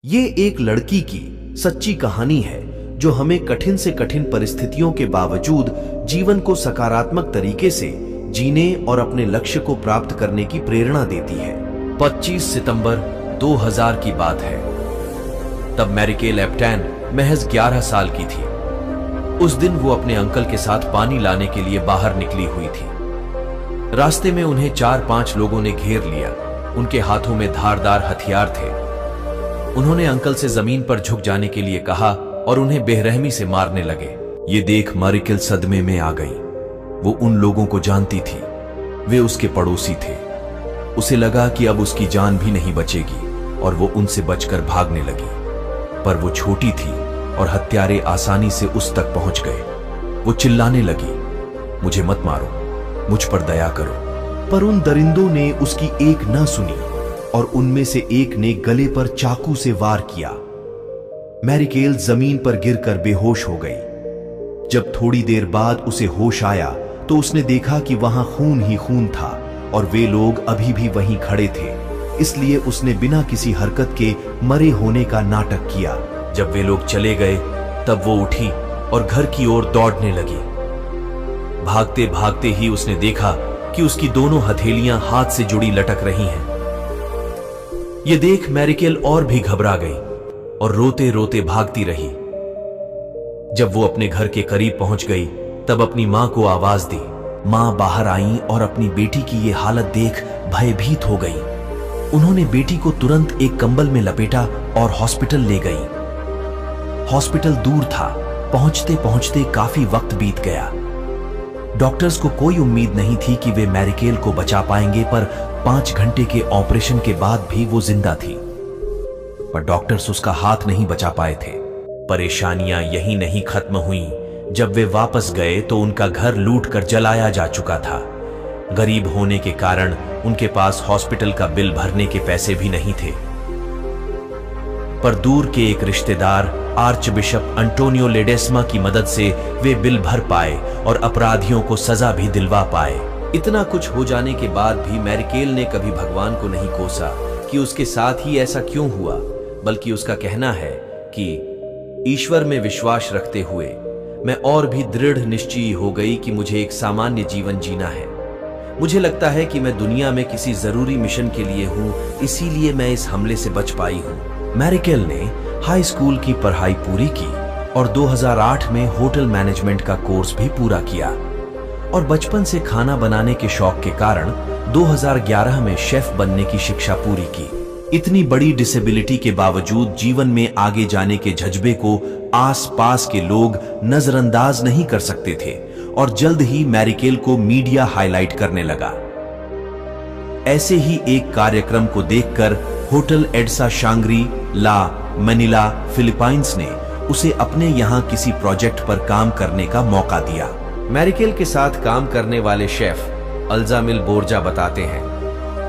ये एक लड़की की सच्ची कहानी है जो हमें कठिन से कठिन परिस्थितियों के बावजूद जीवन को सकारात्मक तरीके से जीने और अपने लक्ष्य को प्राप्त करने की प्रेरणा देती है। 25 सितंबर 2000 की बात है। तब मैरिकेल एप्टन महज 11 साल की थी। उस दिन वो अपने अंकल के साथ पानी लाने के लिए बाहर निकली हुई थी। रास्ते में उन्हें 4-5 लोगों ने घेर लिया। उनके हाथों में धारदार हथियार थे। उन्होंने अंकल से जमीन पर झुक जाने के लिए कहा और उन्हें बेरहमी से मारने लगे। ये देख मैरिकेल सदमे में आ गई। वो उन लोगों को जानती थी। वे उसके पड़ोसी थे। उसे लगा कि अब उसकी जान भी नहीं बचेगी और वो उनसे बचकर भागने लगी। पर वो छोटी थी और हत्यारे आसानी से उस तक पहुंच गए। वो चिल्लाने लगी, मुझे मत मारो, मुझ पर दया करो। पर उन दरिंदों ने उसकी एक न सुनी और उनमें से एक ने गले पर चाकू से वार किया। मैरिकेल जमीन पर गिरकर बेहोश हो गई। जब थोड़ी देर बाद उसे होश आया तो उसने देखा कि वहां खून ही खून था और वे लोग अभी भी वहीं खड़े थे। इसलिए उसने बिना किसी हरकत के मरे होने का नाटक किया। जब वे लोग चले गए तब वो उठी और घर की ओर दौड़ने लगी। भागते भागते ही उसने देखा कि उसकी दोनों हथेलियां हाथ से जुड़ी लटक रही हैं। ये देख मैरिकेल और भी घबरा गई और रोते रोते भागती रही। जब वो अपने घर के करीब पहुंच गई तब अपनी मां को आवाज दी। मां बाहर आई और अपनी बेटी की ये हालत देख भयभीत हो गई। उन्होंने बेटी को तुरंत एक कंबल में लपेटा और हॉस्पिटल ले गई। हॉस्पिटल दूर था। पहुंचते पहुंचते काफी वक्त बीत गया। डॉक्टर्स को कोई उम्मीद नहीं थी कि वे मैरिकेल को बचा पाएंगे, पर 5 घंटे के ऑपरेशन के बाद भी वो जिंदा थी। पर डॉक्टर्स उसका हाथ नहीं बचा पाए थे। परेशानियां यहीं नहीं खत्म हुई। जब वे वापस गए तो उनका घर लूट कर जलाया जा चुका था। गरीब होने के कारण उनके पास हॉस्पिटल का बिल भरने के पैसे भी नहीं थे। पर दूर के एक रिश्तेदार आर्च बिशप एंटोनियो लेडेस्मा की मदद से वे बिल भर पाए और अपराधियों को सजा भी दिलवा पाए। इतना कुछ हो जाने के बाद भी मैरिकेल ने कभी भगवान को नहीं कोसा कि उसके साथ ही ऐसा क्यों हुआ, बल्कि उसका कहना है कि ईश्वर में विश्वास रखते हुए मैं और भी दृढ़ निश्चयी हो गई कि मुझे एक सामान्य जीवन जीना है। मुझे लगता है कि मैं दुनिया में किसी जरूरी मिशन के लिए हूं, इसीलिए मैं इस हमले से बच पाई हूं। मैरिकेल ने हाई स्कूल की पढ़ाई पूरी की और 2008 में होटल मैनेजमेंट का कोर्स भी पूरा किया और बचपन से खाना बनाने के शौक के कारण 2011 में शेफ बनने की शिक्षा पूरी की। इतनी बड़ी डिसेबिलिटी के बावजूद जीवन में आगे जाने के जज्बे को आस-पास के लोग नजरअंदाज नहीं कर सकते थे और जल्द ही मैरिकेल को मीडिया हाईलाइट करने लगा। ऐसे ही एक कार्यक्रम को देखकर होटल एड्सा शांग्री ला मनीला फिलीपाइंस ने उसे अपने यहां किसी प्रोजेक्ट पर काम करने का मौका दिया। मैरिकेल के साथ काम करने वाले शेफ अल्जामिल बोर्जा बताते हैं,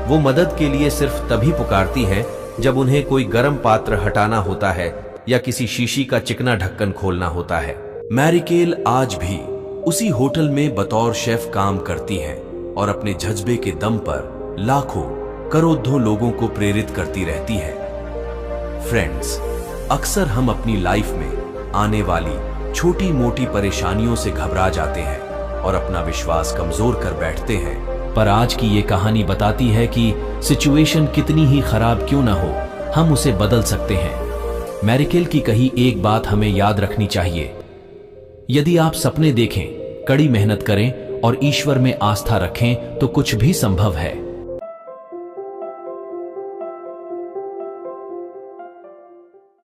वो मदद के लिए सिर्फ तभी पुकारती हैं जब उन्हें कोई गर्म पात्र हटाना होता है या किसी शीशी का चिकना ढक्कन खोलना होता है। मैरिकेल आज भी उसी होटल में बतौर शेफ काम करती हैं और अपने जज्बे के दम पर लाखों करोड़ों लोगों को प्रेरित करती रहती है। फ्रेंड्स, अक्सर हम अपनी लाइफ में आने वाली छोटी मोटी परेशानियों से घबरा जाते हैं और अपना विश्वास कमजोर कर बैठते हैं। पर आज की ये कहानी बताती है कि सिचुएशन कितनी ही खराब क्यों ना हो, हम उसे बदल सकते हैं। मैरिकेल की कही एक बात हमें याद रखनी चाहिए, यदि आप सपने देखें, कड़ी मेहनत करें और ईश्वर में आस्था रखें तो कुछ भी संभव है।